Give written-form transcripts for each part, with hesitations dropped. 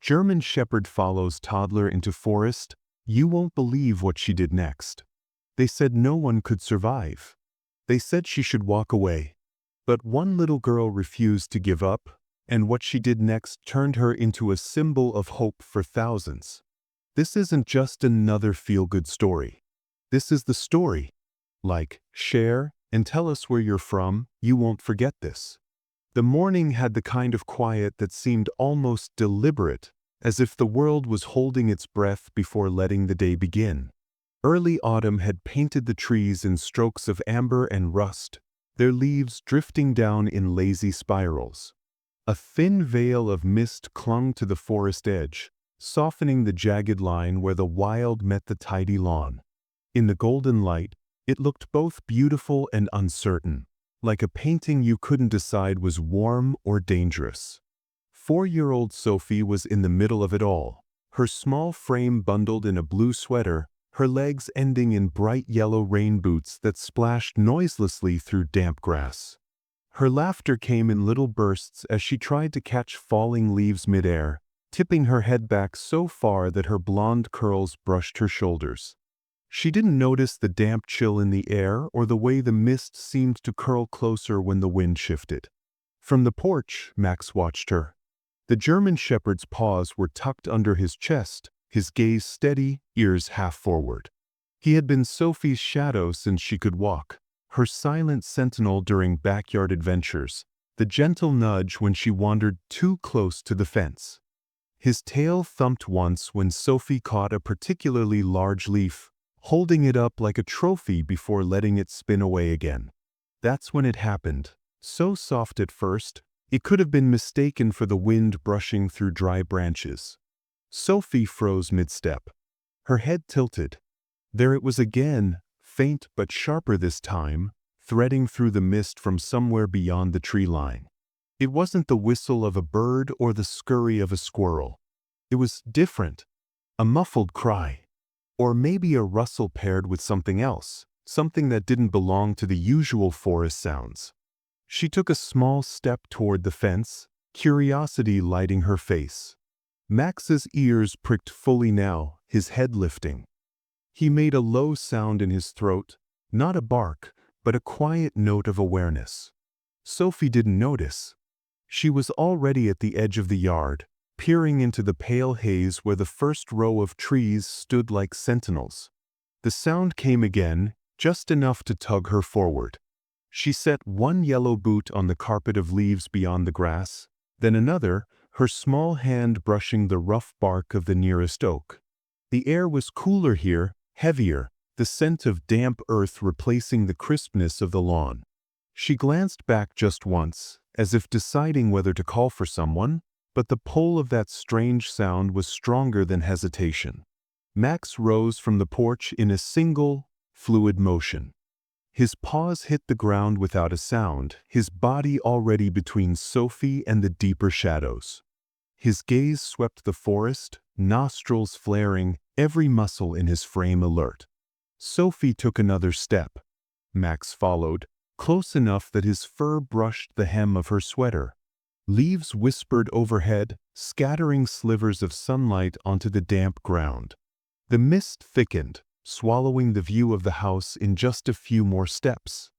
German Shepherd follows Toddler into forest. You won't believe what she did next. They said no one could survive. They said she should walk away. But one little girl refused to give up, and what she did next turned her into a symbol of hope for thousands. This isn't just another feel-good story. This is the story. Like, share, and tell us where you're from. You won't forget this. The morning had the kind of quiet that seemed almost deliberate, as if the world was holding its breath before letting the day begin. Early autumn had painted the trees in strokes of amber and rust, their leaves drifting down in lazy spirals. A thin veil of mist clung to the forest edge, softening the jagged line where the wild met the tidy lawn. In the golden light, it looked both beautiful and uncertain, like a painting you couldn't decide was warm or dangerous. 4-year-old Sophie was in the middle of it all, her small frame bundled in a blue sweater, her legs ending in bright yellow rain boots that splashed noiselessly through damp grass. Her laughter came in little bursts as she tried to catch falling leaves midair, tipping her head back so far that her blonde curls brushed her shoulders. She didn't notice the damp chill in the air or the way the mist seemed to curl closer when the wind shifted. From the porch, Max watched her. The German Shepherd's paws were tucked under his chest, his gaze steady, ears half forward. He had been Sophie's shadow since she could walk, her silent sentinel during backyard adventures, the gentle nudge when she wandered too close to the fence. His tail thumped once when Sophie caught a particularly large leaf, holding it up like a trophy before letting it spin away again. That's when it happened, so soft at first, it could have been mistaken for the wind brushing through dry branches. Sophie froze mid-step. Her head tilted. There it was again, faint but sharper this time, threading through the mist from somewhere beyond the tree line. It wasn't the whistle of a bird or the scurry of a squirrel. It was different, a muffled cry. Or maybe a rustle paired with something else, something that didn't belong to the usual forest sounds. She took a small step toward the fence, curiosity lighting her face. Max's ears pricked fully now, his head lifting. He made a low sound in his throat, not a bark, but a quiet note of awareness. Sophie didn't notice. She was already at the edge of the yard, peering into the pale haze where the first row of trees stood like sentinels. The sound came again, just enough to tug her forward. She set one yellow boot on the carpet of leaves beyond the grass, then another, her small hand brushing the rough bark of the nearest oak. The air was cooler here, heavier, the scent of damp earth replacing the crispness of the lawn. She glanced back just once, as if deciding whether to call for someone, but the pull of that strange sound was stronger than hesitation. Max rose from the porch in a single, fluid motion. His paws hit the ground without a sound, his body already between Sophie and the deeper shadows. His gaze swept the forest, nostrils flaring, every muscle in his frame alert. Sophie took another step. Max followed, close enough that his fur brushed the hem of her sweater. Leaves whispered overhead, scattering slivers of sunlight onto the damp ground. The mist thickened, swallowing the view of the house in just a few more steps.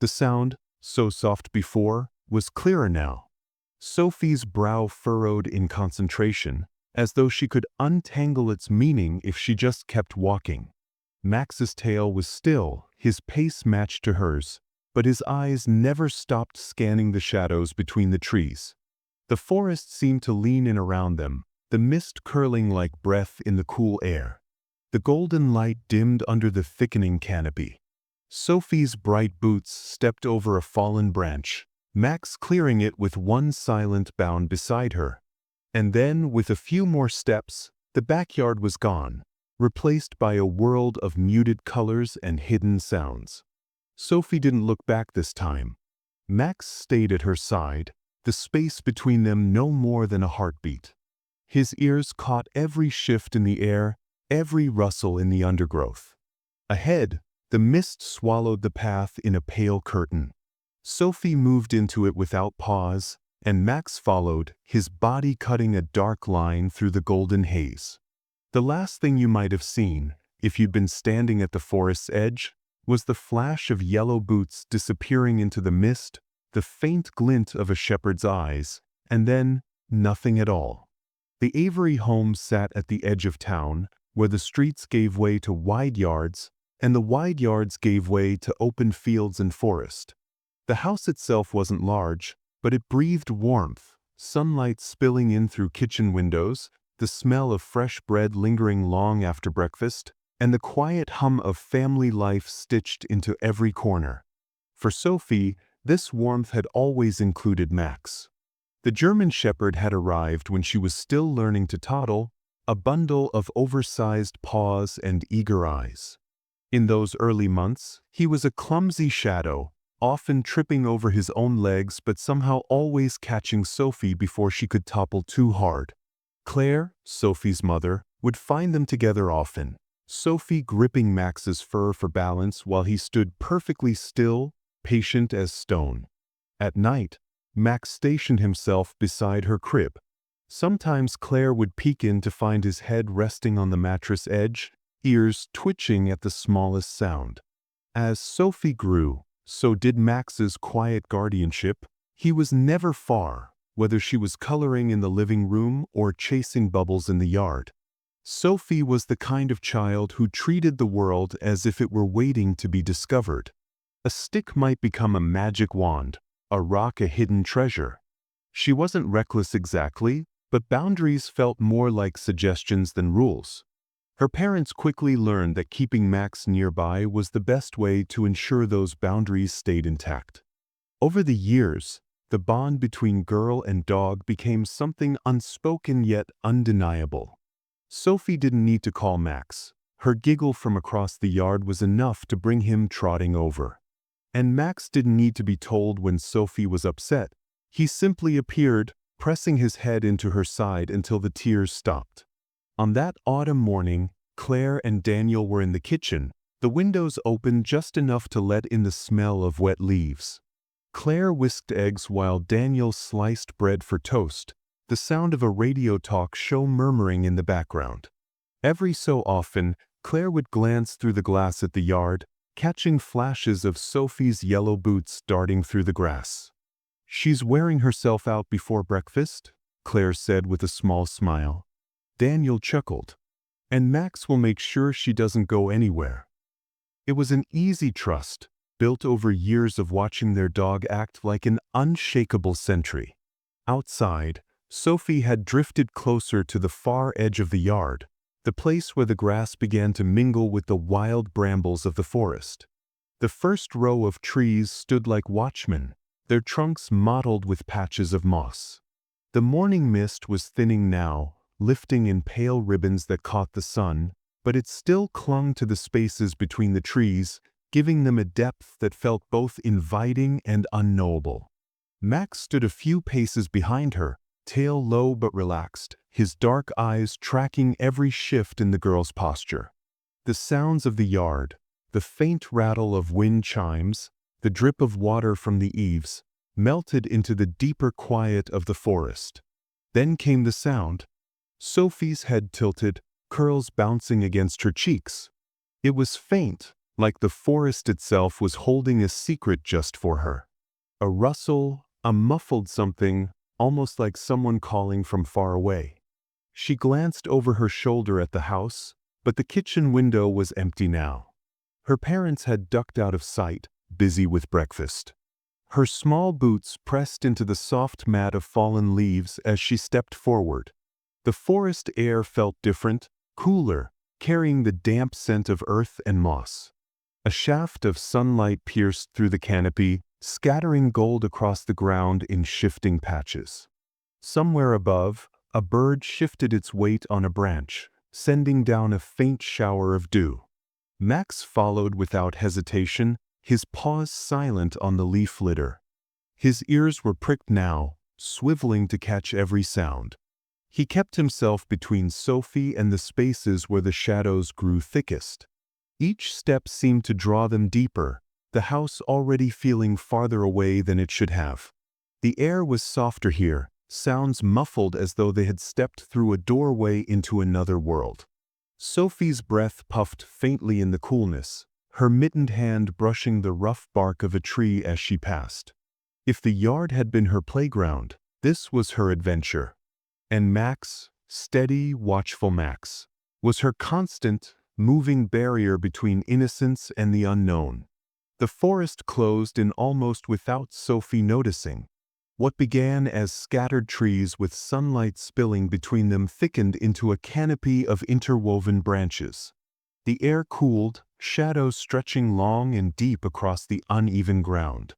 The sound, so soft before, was clearer now. Sophie's brow furrowed in concentration, as though she could untangle its meaning if she just kept walking. Max's tail was still, his pace matched to hers, but his eyes never stopped scanning the shadows between the trees. The forest seemed to lean in around them, the mist curling like breath in the cool air. The golden light dimmed under the thickening canopy. Sophie's bright boots stepped over a fallen branch, Max clearing it with one silent bound beside her. And then, with a few more steps, the backyard was gone, replaced by a world of muted colors and hidden sounds. Sophie didn't look back this time. Max stayed at her side, the space between them no more than a heartbeat. His ears caught every shift in the air, every rustle in the undergrowth. Ahead, the mist swallowed the path in a pale curtain. Sophie moved into it without pause, and Max followed, his body cutting a dark line through the golden haze. The last thing you might have seen, if you'd been standing at the forest's edge, was the flash of yellow boots disappearing into the mist, the faint glint of a shepherd's eyes, and then nothing at all. The Avery home sat at the edge of town, where the streets gave way to wide yards, and the wide yards gave way to open fields and forest. The house itself wasn't large, but it breathed warmth, sunlight spilling in through kitchen windows, the smell of fresh bread lingering long after breakfast, and the quiet hum of family life stitched into every corner. For Sophie, this warmth had always included Max. The German shepherd had arrived when she was still learning to toddle, a bundle of oversized paws and eager eyes. In those early months, he was a clumsy shadow, often tripping over his own legs but somehow always catching Sophie before she could topple too hard. Claire, Sophie's mother, would find them together often, Sophie gripping Max's fur for balance while he stood perfectly still, patient as stone. At night, Max stationed himself beside her crib. Sometimes Claire would peek in to find his head resting on the mattress edge, ears twitching at the smallest sound. As Sophie grew, so did Max's quiet guardianship. He was never far, whether she was coloring in the living room or chasing bubbles in the yard. Sophie was the kind of child who treated the world as if it were waiting to be discovered. A stick might become a magic wand, a rock a hidden treasure. She wasn't reckless exactly, but boundaries felt more like suggestions than rules. Her parents quickly learned that keeping Max nearby was the best way to ensure those boundaries stayed intact. Over the years, the bond between girl and dog became something unspoken yet undeniable. Sophie didn't need to call Max. Her giggle from across the yard was enough to bring him trotting over. And Max didn't need to be told when Sophie was upset. He simply appeared, pressing his head into her side until the tears stopped. On that autumn morning, Claire and Daniel were in the kitchen, the windows open just enough to let in the smell of wet leaves. Claire whisked eggs while Daniel sliced bread for toast, the sound of a radio talk show murmuring in the background. Every so often, Claire would glance through the glass at the yard, catching flashes of Sophie's yellow boots darting through the grass. "She's wearing herself out before breakfast," Claire said with a small smile. Daniel chuckled. "And Max will make sure she doesn't go anywhere." It was an easy trust, built over years of watching their dog act like an unshakable sentry. Outside, Sophie had drifted closer to the far edge of the yard, the place where the grass began to mingle with the wild brambles of the forest. The first row of trees stood like watchmen, their trunks mottled with patches of moss. The morning mist was thinning now, lifting in pale ribbons that caught the sun, but it still clung to the spaces between the trees, giving them a depth that felt both inviting and unknowable. Max stood a few paces behind her, tail low but relaxed, his dark eyes tracking every shift in the girl's posture. The sounds of the yard, the faint rattle of wind chimes, the drip of water from the eaves, melted into the deeper quiet of the forest. Then came the sound. Sophie's head tilted, curls bouncing against her cheeks. It was faint, like the forest itself was holding a secret just for her. A rustle, a muffled something, almost like someone calling from far away. She glanced over her shoulder at the house, but the kitchen window was empty now. Her parents had ducked out of sight, busy with breakfast. Her small boots pressed into the soft mat of fallen leaves as she stepped forward. The forest air felt different, cooler, carrying the damp scent of earth and moss. A shaft of sunlight pierced through the canopy, scattering gold across the ground in shifting patches. Somewhere above, a bird shifted its weight on a branch, sending down a faint shower of dew. Max followed without hesitation, his paws silent on the leaf litter. His ears were pricked now, swiveling to catch every sound. He kept himself between Sophie and the spaces where the shadows grew thickest. Each step seemed to draw them deeper, the house already feeling farther away than it should have. The air was softer here, sounds muffled as though they had stepped through a doorway into another world. Sophie's breath puffed faintly in the coolness, her mittened hand brushing the rough bark of a tree as she passed. If the yard had been her playground, this was her adventure. And Max, steady, watchful Max, was her constant, moving barrier between innocence and the unknown. The forest closed in almost without Sophie noticing. What began as scattered trees with sunlight spilling between them thickened into a canopy of interwoven branches. The air cooled, shadows stretching long and deep across the uneven ground.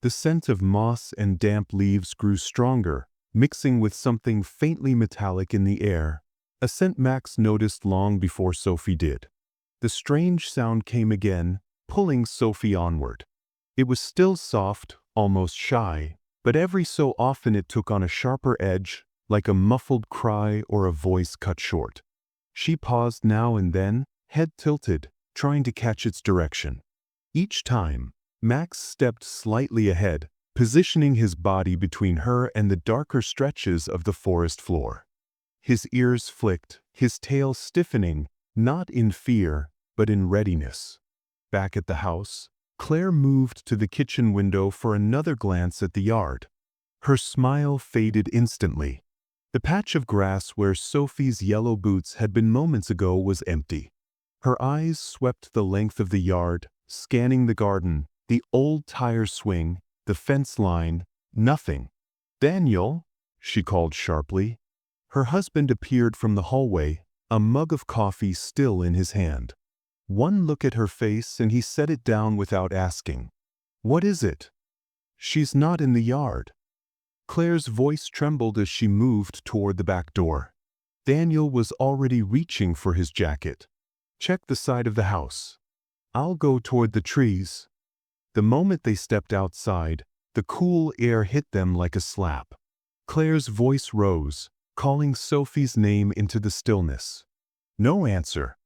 The scent of moss and damp leaves grew stronger, mixing with something faintly metallic in the air, a scent Max noticed long before Sophie did. The strange sound came again, pulling Sophie onward. It was still soft, almost shy, but every so often it took on a sharper edge, like a muffled cry or a voice cut short. She paused now and then, head tilted, trying to catch its direction. Each time, Max stepped slightly ahead, positioning his body between her and the darker stretches of the forest floor. His ears flicked, his tail stiffening, not in fear, but in readiness. Back at the house, Claire moved to the kitchen window for another glance at the yard. Her smile faded instantly. The patch of grass where Sophie's yellow boots had been moments ago was empty. Her eyes swept the length of the yard, scanning the garden, the old tire swing, the fence line, nothing. "Daniel," she called sharply. Her husband appeared from the hallway, a mug of coffee still in his hand. One look at her face and he set it down without asking. "What is it?" "She's not in the yard." Claire's voice trembled as she moved toward the back door. Daniel was already reaching for his jacket. "Check the side of the house. I'll go toward the trees." The moment they stepped outside, the cool air hit them like a slap. Claire's voice rose, calling Sophie's name into the stillness. No answer.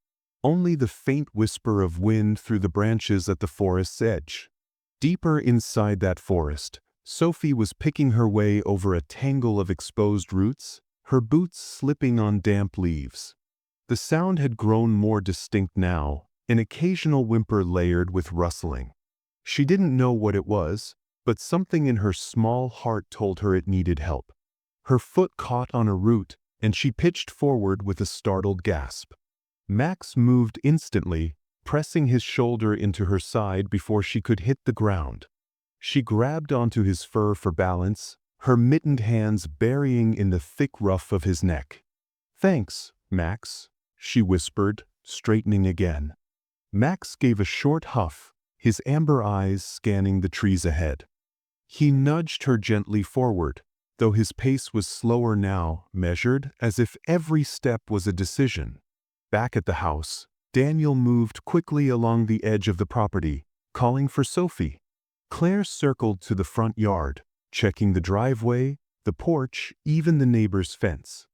Only the faint whisper of wind through the branches at the forest's edge. Deeper inside that forest, Sophie was picking her way over a tangle of exposed roots, her boots slipping on damp leaves. The sound had grown more distinct now, an occasional whimper layered with rustling. She didn't know what it was, but something in her small heart told her it needed help. Her foot caught on a root, and she pitched forward with a startled gasp. Max moved instantly, pressing his shoulder into her side before she could hit the ground. She grabbed onto his fur for balance, her mittened hands burying in the thick ruff of his neck. "Thanks, Max," she whispered, straightening again. Max gave a short huff, his amber eyes scanning the trees ahead. He nudged her gently forward, though his pace was slower now, measured, as if every step was a decision. Back at the house, Daniel moved quickly along the edge of the property, calling for Sophie. Claire circled to the front yard, checking the driveway, the porch, even the neighbor's fence.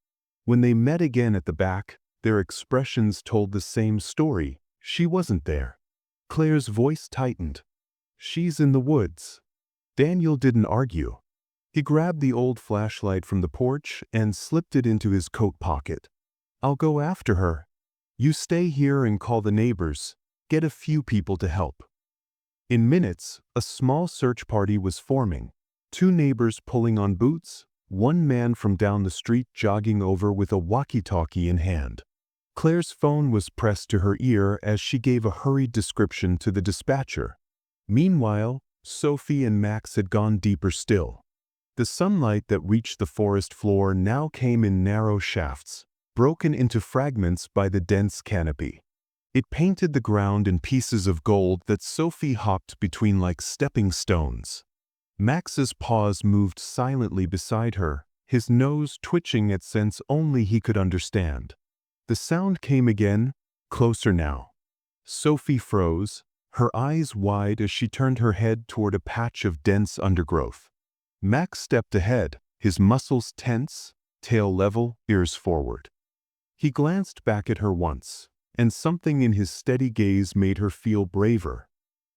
When they met again at the back, their expressions told the same story. She wasn't there. Claire's voice tightened. "She's in the woods." Daniel didn't argue. He grabbed the old flashlight from the porch and slipped it into his coat pocket. "I'll go after her. You stay here and call the neighbors. Get a few people to help." In minutes, a small search party was forming. 2 neighbors pulling on boots, 1 man from down the street jogging over with a walkie-talkie in hand. Claire's phone was pressed to her ear as she gave a hurried description to the dispatcher. Meanwhile, Sophie and Max had gone deeper still. The sunlight that reached the forest floor now came in narrow shafts, broken into fragments by the dense canopy. It painted the ground in pieces of gold that Sophie hopped between like stepping stones. Max's paws moved silently beside her, his nose twitching at scents only he could understand. The sound came again, closer now. Sophie froze, her eyes wide as she turned her head toward a patch of dense undergrowth. Max stepped ahead, his muscles tense, tail level, ears forward. He glanced back at her once, and something in his steady gaze made her feel braver.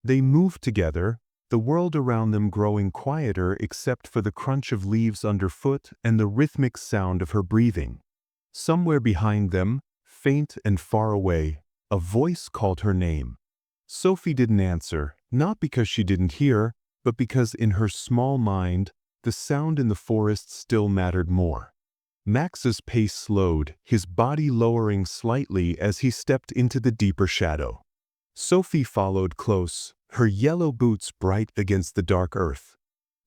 They moved together, the world around them growing quieter except for the crunch of leaves underfoot and the rhythmic sound of her breathing. Somewhere behind them, faint and far away, a voice called her name. Sophie didn't answer, not because she didn't hear, but because in her small mind, the sound in the forest still mattered more. Max's pace slowed, his body lowering slightly as he stepped into the deeper shadow. Sophie followed close, her yellow boots bright against the dark earth.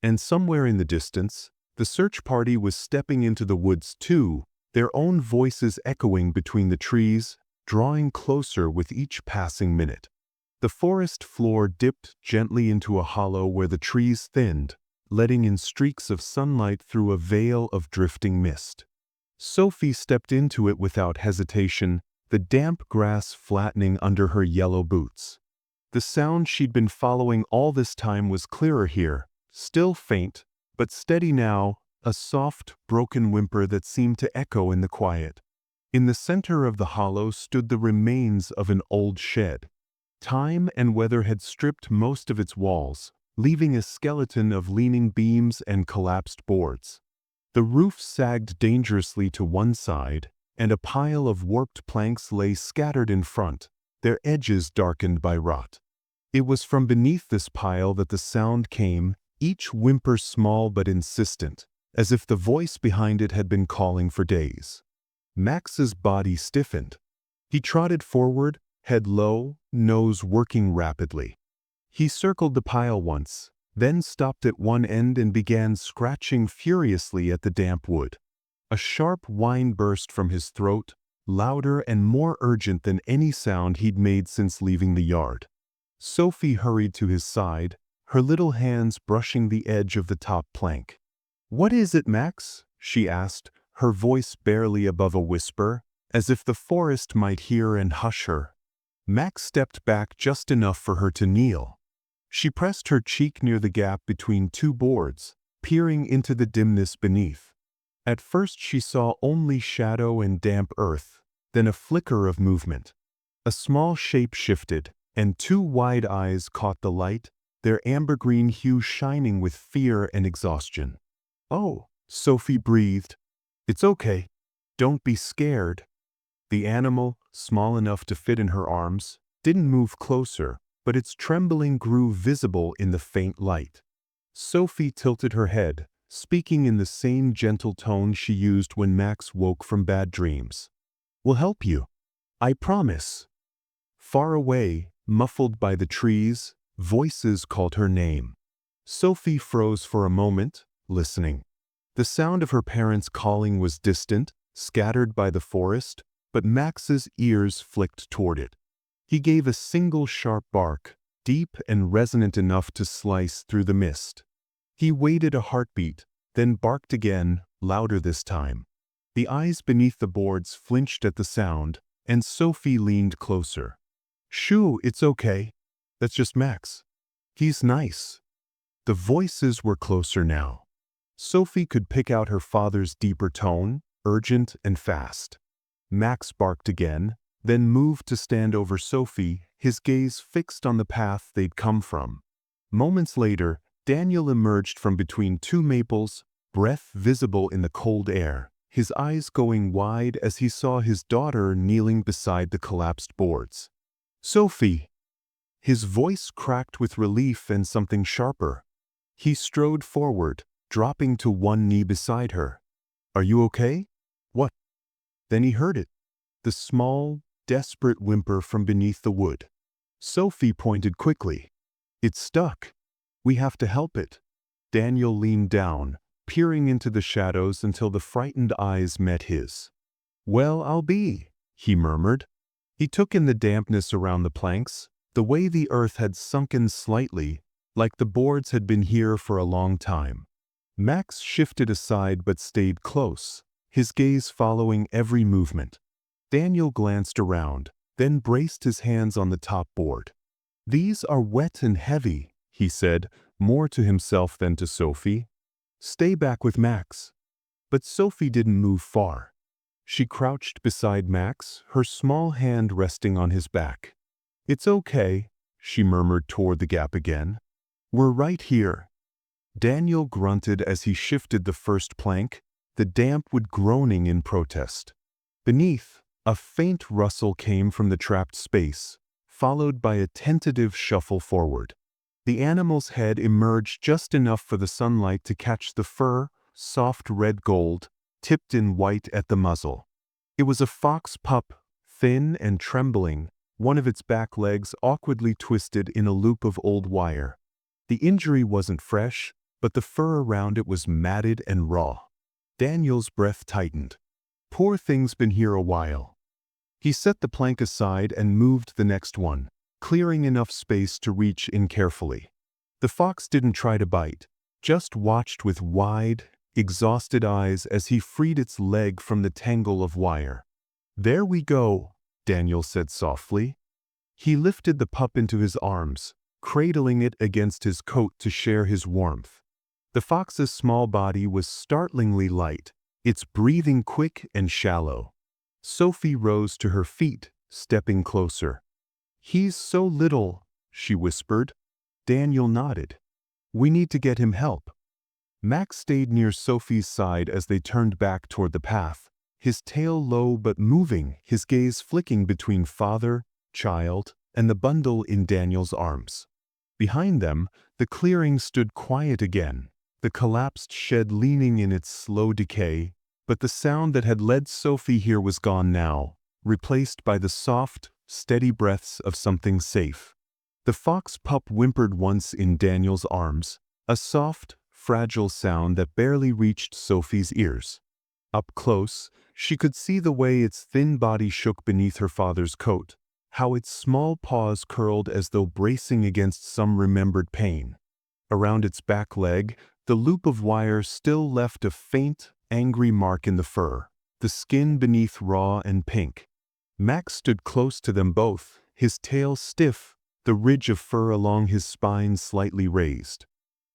And somewhere in the distance, the search party was stepping into the woods too, their own voices echoing between the trees, drawing closer with each passing minute. The forest floor dipped gently into a hollow where the trees thinned, letting in streaks of sunlight through a veil of drifting mist. Sophie stepped into it without hesitation, the damp grass flattening under her yellow boots. The sound she'd been following all this time was clearer here, still faint, but steady now, a soft, broken whimper that seemed to echo in the quiet. In the center of the hollow stood the remains of an old shed. Time and weather had stripped most of its walls, leaving a skeleton of leaning beams and collapsed boards. The roof sagged dangerously to one side, and a pile of warped planks lay scattered in front, their edges darkened by rot. It was from beneath this pile that the sound came, each whimper small but insistent, as if the voice behind it had been calling for days. Max's body stiffened. He trotted forward, head low, nose working rapidly. He circled the pile once, then stopped at one end and began scratching furiously at the damp wood. A sharp whine burst from his throat, louder and more urgent than any sound he'd made since leaving the yard. Sophie hurried to his side, her little hands brushing the edge of the top plank. "What is it, Max?" she asked, her voice barely above a whisper, as if the forest might hear and hush her. Max stepped back just enough for her to kneel. She pressed her cheek near the gap between two boards, peering into the dimness beneath. At first she saw only shadow and damp earth, then a flicker of movement. A small shape shifted, and two wide eyes caught the light, their amber-green hue shining with fear and exhaustion. "Oh," Sophie breathed. "It's okay. Don't be scared." The animal, small enough to fit in her arms, didn't move closer, but its trembling grew visible in the faint light. Sophie tilted her head, speaking in the same gentle tone she used when Max woke from bad dreams. "We'll help you. I promise." Far away, muffled by the trees, voices called her name. Sophie froze for a moment, listening. The sound of her parents' calling was distant, scattered by the forest, but Max's ears flicked toward it. He gave a single sharp bark, deep and resonant enough to slice through the mist. He waited a heartbeat, then barked again, louder this time. The eyes beneath the boards flinched at the sound, and Sophie leaned closer. "Shoo, it's okay. That's just Max. He's nice." The voices were closer now. Sophie could pick out her father's deeper tone, urgent and fast. Max barked again, then moved to stand over Sophie, his gaze fixed on the path they'd come from. Moments later, Daniel emerged from between two maples, breath visible in the cold air, his eyes going wide as he saw his daughter kneeling beside the collapsed boards. "Sophie!" His voice cracked with relief and something sharper. He strode forward, dropping to one knee beside her. "Are you okay?" "What?" Then he heard it. The small, desperate whimper from beneath the wood. Sophie pointed quickly. "It's stuck. We have to help it." Daniel leaned down, peering into the shadows until the frightened eyes met his. "Well, I'll be," he murmured. He took in the dampness around the planks, the way the earth had sunken slightly, like the boards had been here for a long time. Max shifted aside but stayed close, his gaze following every movement. Daniel glanced around, then braced his hands on the top board. "These are wet and heavy," he said, more to himself than to Sophie. "Stay back with Max." But Sophie didn't move far. She crouched beside Max, her small hand resting on his back. "It's okay," she murmured toward the gap again. "We're right here." Daniel grunted as he shifted the first plank, the damp wood groaning in protest. Beneath, a faint rustle came from the trapped space, followed by a tentative shuffle forward. The animal's head emerged just enough for the sunlight to catch the fur, soft red gold, tipped in white at the muzzle. It was a fox pup, thin and trembling, one of its back legs awkwardly twisted in a loop of old wire. The injury wasn't fresh, but the fur around it was matted and raw. Daniel's breath tightened. Poor thing's been here a while. He set the plank aside and moved the next one, clearing enough space to reach in carefully. The fox didn't try to bite, just watched with wide, exhausted eyes as he freed its leg from the tangle of wire. "There we go," Daniel said softly. He lifted the pup into his arms, cradling it against his coat to share his warmth. The fox's small body was startlingly light, its breathing quick and shallow. Sophie rose to her feet, stepping closer. "He's so little," she whispered. Daniel nodded. "We need to get him help." Max stayed near Sophie's side as they turned back toward the path, his tail low but moving, his gaze flicking between father, child, and the bundle in Daniel's arms. Behind them, the clearing stood quiet again, the collapsed shed leaning in its slow decay, but the sound that had led Sophie here was gone now, replaced by the soft, steady breaths of something safe. The fox pup whimpered once in Daniel's arms, a soft, fragile sound that barely reached Sophie's ears. Up close, she could see the way its thin body shook beneath her father's coat, how its small paws curled as though bracing against some remembered pain. Around its back leg, the loop of wire still left a faint, angry mark in the fur, the skin beneath raw and pink. Max stood close to them both, his tail stiff, the ridge of fur along his spine slightly raised.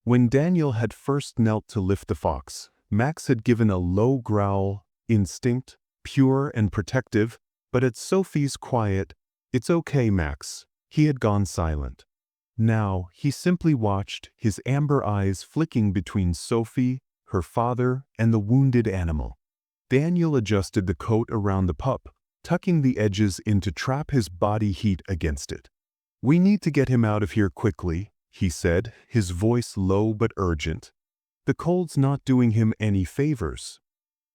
When Daniel had first knelt to lift the fox, Max had given a low growl, instinct, pure and protective, but at Sophie's quiet, "It's okay, Max," he had gone silent. Now, he simply watched, his amber eyes flicking between Sophie, her father, and the wounded animal. Daniel adjusted the coat around the pup, tucking the edges in to trap his body heat against it. "We need to get him out of here quickly," he said, his voice low but urgent. "The cold's not doing him any favors."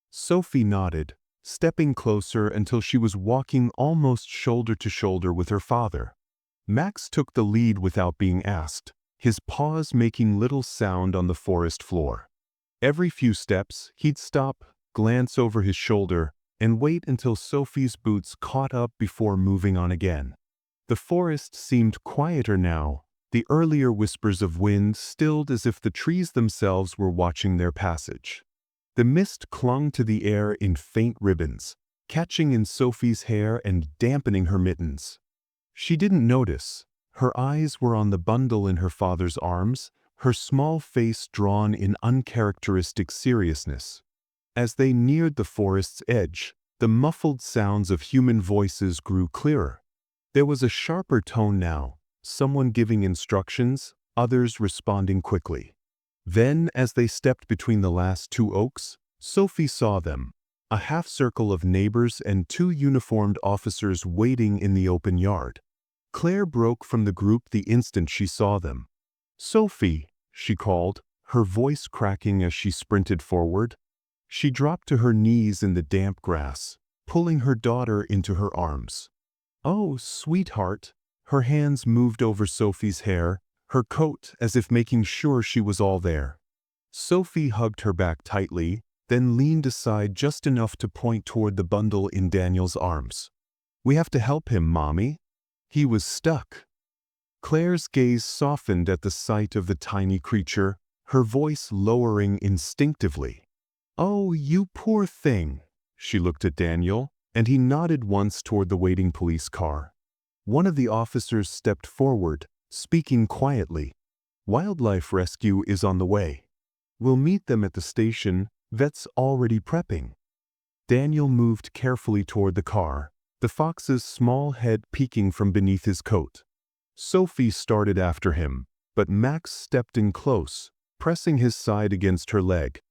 Sophie nodded, stepping closer until she was walking almost shoulder to shoulder with her father. Max took the lead without being asked, his paws making little sound on the forest floor. Every few steps, he'd stop, glance over his shoulder, and wait until Sophie's boots caught up before moving on again. The forest seemed quieter now, the earlier whispers of wind stilled as if the trees themselves were watching their passage. The mist clung to the air in faint ribbons, catching in Sophie's hair and dampening her mittens. She didn't notice. Her eyes were on the bundle in her father's arms, her small face drawn in uncharacteristic seriousness. As they neared the forest's edge, the muffled sounds of human voices grew clearer. There was a sharper tone now, someone giving instructions, others responding quickly. Then, as they stepped between the last two oaks, Sophie saw them, a half-circle of neighbors and two uniformed officers waiting in the open yard. Claire broke from the group the instant she saw them. "Sophie," she called, her voice cracking as she sprinted forward. She dropped to her knees in the damp grass, pulling her daughter into her arms. "Oh, sweetheart." Her hands moved over Sophie's hair, her coat as if making sure she was all there. Sophie hugged her back tightly, then leaned aside just enough to point toward the bundle in Daniel's arms. "We have to help him, Mommy. He was stuck." Claire's gaze softened at the sight of the tiny creature, her voice lowering instinctively. "Oh, you poor thing." She looked at Daniel, and he nodded once toward the waiting police car. One of the officers stepped forward, speaking quietly. "Wildlife rescue is on the way. We'll meet them at the station, vets already prepping." Daniel moved carefully toward the car, the fox's small head peeking from beneath his coat. Sophie started after him, but Max stepped in close, pressing his side against her leg.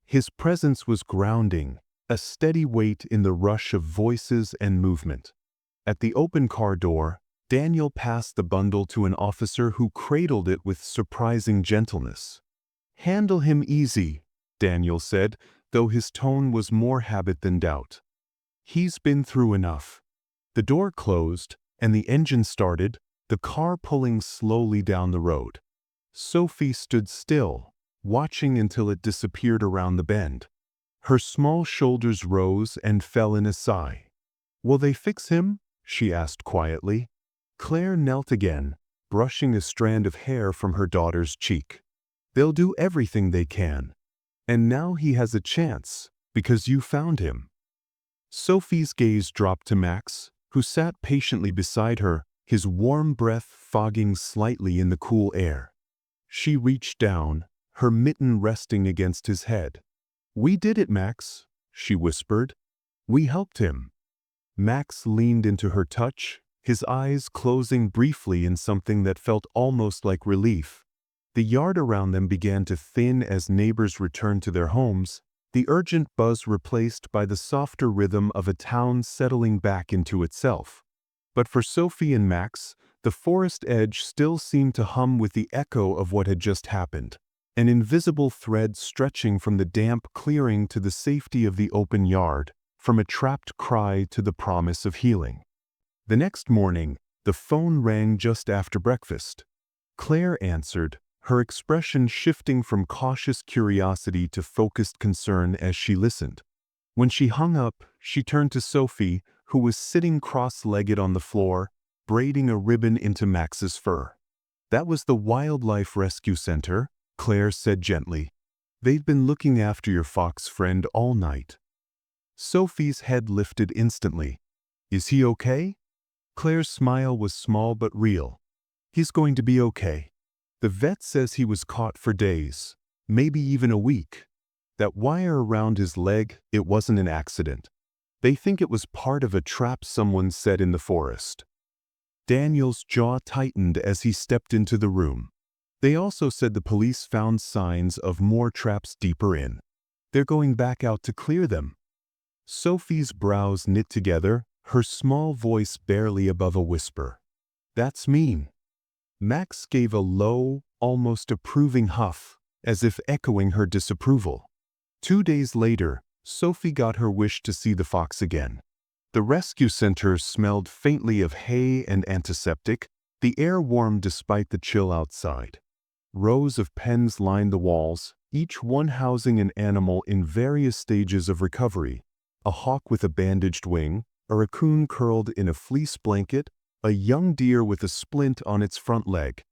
His presence was grounding, a steady weight in the rush of voices and movement. At the open car door, Daniel passed the bundle to an officer who cradled it with surprising gentleness. "Handle him easy," Daniel said, though his tone was more habit than doubt. "He's been through enough." The door closed, and the engine started, the car pulling slowly down the road. Sophie stood still, watching until it disappeared around the bend. Her small shoulders rose and fell in a sigh. "Will they fix him?" she asked quietly. Claire knelt again, brushing a strand of hair from her daughter's cheek. "They'll do everything they can. And now he has a chance, because you found him." Sophie's gaze dropped to Max, who sat patiently beside her, his warm breath fogging slightly in the cool air. She reached down, her mitten resting against his head. "We did it, Max," she whispered. "We helped him." Max leaned into her touch, his eyes closing briefly in something that felt almost like relief. The yard around them began to thin as neighbors returned to their homes, the urgent buzz replaced by the softer rhythm of a town settling back into itself. But for Sophie and Max, the forest edge still seemed to hum with the echo of what had just happened, an invisible thread stretching from the damp clearing to the safety of the open yard, from a trapped cry to the promise of healing. The next morning, the phone rang just after breakfast. Claire answered, her expression shifting from cautious curiosity to focused concern as she listened. When she hung up, she turned to Sophie, who was sitting cross-legged on the floor, braiding a ribbon into Max's fur. "That was the Wildlife Rescue Center," Claire said gently. "They've been looking after your fox friend all night." Sophie's head lifted instantly. "Is he okay?" Claire's smile was small but real. "He's going to be okay. The vet says he was caught for days, maybe even a week. That wire around his leg, it wasn't an accident. They think it was part of a trap someone set in the forest." Daniel's jaw tightened as he stepped into the room. "They also said the police found signs of more traps deeper in. They're going back out to clear them." Sophie's brows knit together, her small voice barely above a whisper. "That's mean." Max gave a low, almost approving huff, as if echoing her disapproval. 2 days later, Sophie got her wish to see the fox again. The rescue center smelled faintly of hay and antiseptic, the air warm despite the chill outside. Rows of pens lined the walls, each one housing an animal in various stages of recovery. A hawk with a bandaged wing, a raccoon curled in a fleece blanket, a young deer with a splint on its front leg.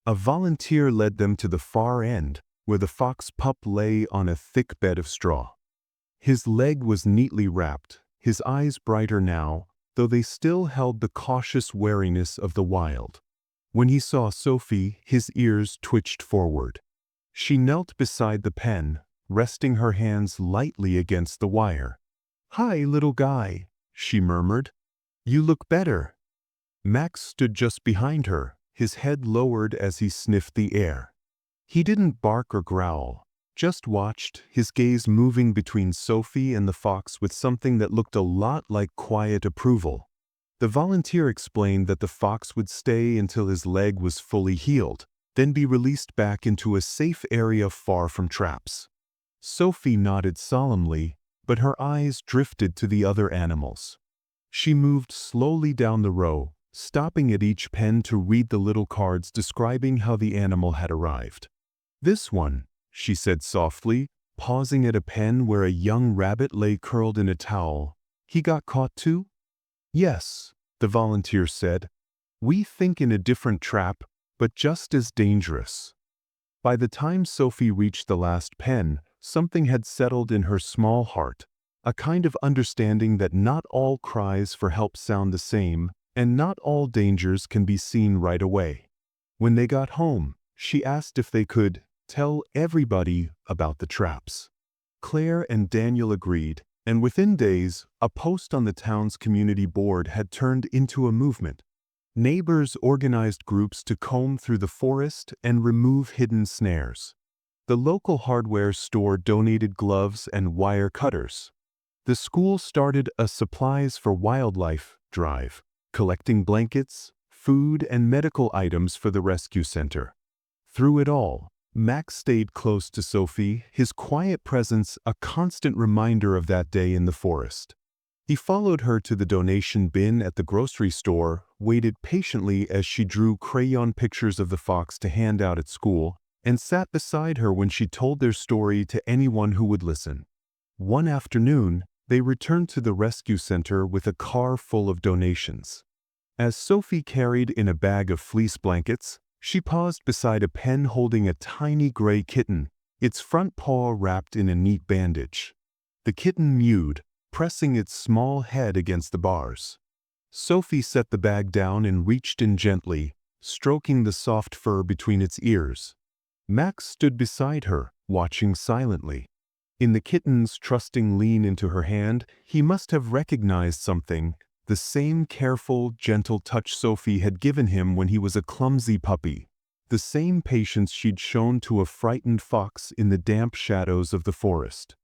A volunteer led them to the far end, where the fox pup lay on a thick bed of straw. His leg was neatly wrapped, his eyes brighter now, though they still held the cautious wariness of the wild. When he saw Sophie, his ears twitched forward. She knelt beside the pen, resting her hands lightly against the wire. "Hi, little guy," she murmured. "You look better." Max stood just behind her, his head lowered as he sniffed the air. He didn't bark or growl, just watched, his gaze moving between Sophie and the fox with something that looked a lot like quiet approval. The volunteer explained that the fox would stay until his leg was fully healed, then be released back into a safe area far from traps. Sophie nodded solemnly, but her eyes drifted to the other animals. She moved slowly down the row, stopping at each pen to read the little cards describing how the animal had arrived. "This one," she said softly, pausing at a pen where a young rabbit lay curled in a towel. "He got caught too?" "Yes," the volunteer said. "We think in a different trap, but just as dangerous." By the time Sophie reached the last pen, something had settled in her small heart, a kind of understanding that not all cries for help sound the same, and not all dangers can be seen right away. When they got home, she asked if they could tell everybody about the traps. Claire and Daniel agreed, and within days, a post on the town's community board had turned into a movement. Neighbors organized groups to comb through the forest and remove hidden snares. The local hardware store donated gloves and wire cutters. The school started a Supplies for Wildlife drive, collecting blankets, food, and medical items for the rescue center. Through it all, Max stayed close to Sophie, his quiet presence a constant reminder of that day in the forest. He followed her to the donation bin at the grocery store, waited patiently as she drew crayon pictures of the fox to hand out at school, and sat beside her when she told their story to anyone who would listen. One afternoon, they returned to the rescue center with a car full of donations. As Sophie carried in a bag of fleece blankets, she paused beside a pen holding a tiny gray kitten, its front paw wrapped in a neat bandage. The kitten mewed, pressing its small head against the bars. Sophie set the bag down and reached in gently, stroking the soft fur between its ears. Max stood beside her, watching silently. In the kitten's trusting lean into her hand, he must have recognized something, the same careful, gentle touch Sophie had given him when he was a clumsy puppy, the same patience she'd shown to a frightened fox in the damp shadows of the forest.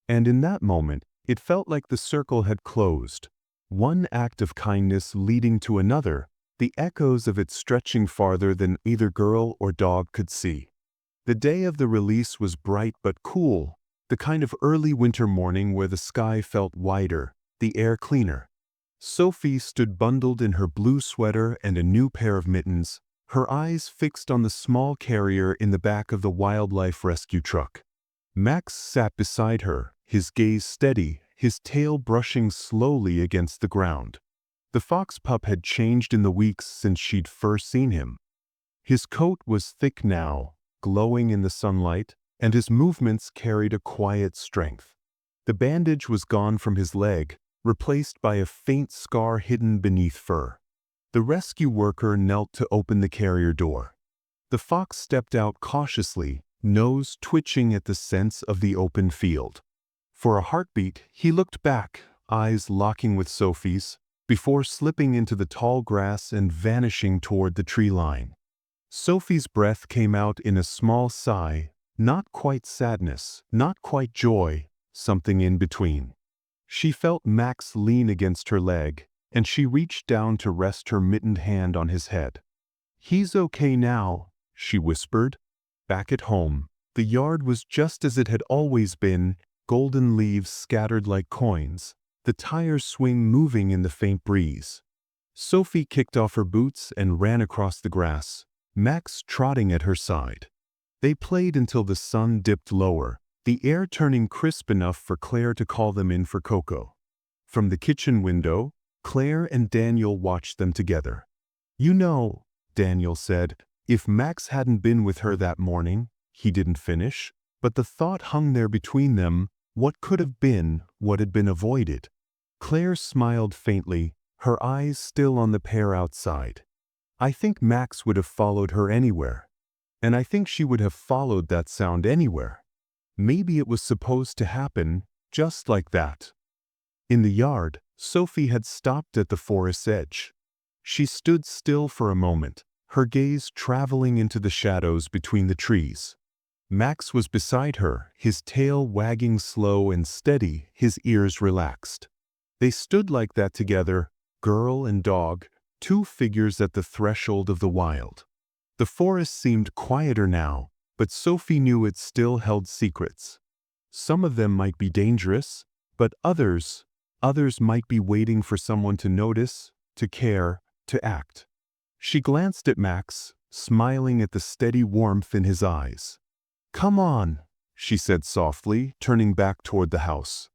And in that moment, it felt like the circle had closed, one act of kindness leading to another, the echoes of it stretching farther than either girl or dog could see. The day of the release was bright but cool, the kind of early winter morning where the sky felt wider, the air cleaner. Sophie stood bundled in her blue sweater and a new pair of mittens, her eyes fixed on the small carrier in the back of the wildlife rescue truck. Max sat beside her, his gaze steady, his tail brushing slowly against the ground. The fox pup had changed in the weeks since she'd first seen him. His coat was thick now, glowing in the sunlight, and his movements carried a quiet strength. The bandage was gone from his leg, replaced by a faint scar hidden beneath fur. The rescue worker knelt to open the carrier door. The fox stepped out cautiously, nose twitching at the sense of the open field. For a heartbeat, he looked back, eyes locking with Sophie's, before slipping into the tall grass and vanishing toward the tree line. Sophie's breath came out in a small sigh, not quite sadness, not quite joy, something in between. She felt Max lean against her leg, and she reached down to rest her mittened hand on his head. "He's okay now," she whispered. Back at home, the yard was just as it had always been, golden leaves scattered like coins, the tire swing moving in the faint breeze. Sophie kicked off her boots and ran across the grass, Max trotting at her side. They played until the sun dipped lower, the air turning crisp enough for Claire to call them in for cocoa. From the kitchen window, Claire and Daniel watched them together. "You know," Daniel said, "if Max hadn't been with her that morning," he didn't finish, but the thought hung there between them, what could have been, what had been avoided. Claire smiled faintly, her eyes still on the pair outside. "I think Max would have followed her anywhere. And I think she would have followed that sound anywhere. Maybe it was supposed to happen, just like that." In the yard, Sophie had stopped at the forest's edge. She stood still for a moment, her gaze traveling into the shadows between the trees. Max was beside her, his tail wagging slow and steady, his ears relaxed. They stood like that together, girl and dog, two figures at the threshold of the wild. The forest seemed quieter now, but Sophie knew it still held secrets. Some of them might be dangerous, but others might be waiting for someone to notice, to care, to act. She glanced at Max, smiling at the steady warmth in his eyes. "Come on," she said softly, turning back toward the house.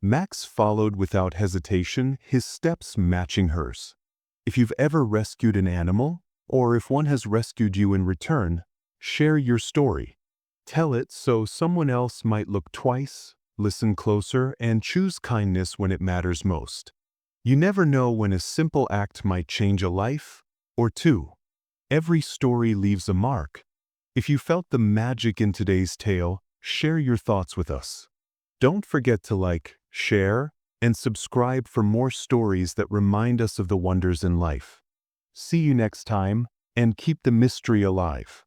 Max followed without hesitation, his steps matching hers. If you've ever rescued an animal, or if one has rescued you in return, share your story. Tell it so someone else might look twice, listen closer, and choose kindness when it matters most. You never know when a simple act might change a life, or two. Every story leaves a mark. If you felt the magic in today's tale, share your thoughts with us. Don't forget to like, share, and subscribe for more stories that remind us of the wonders in life. See you next time, and keep the mystery alive.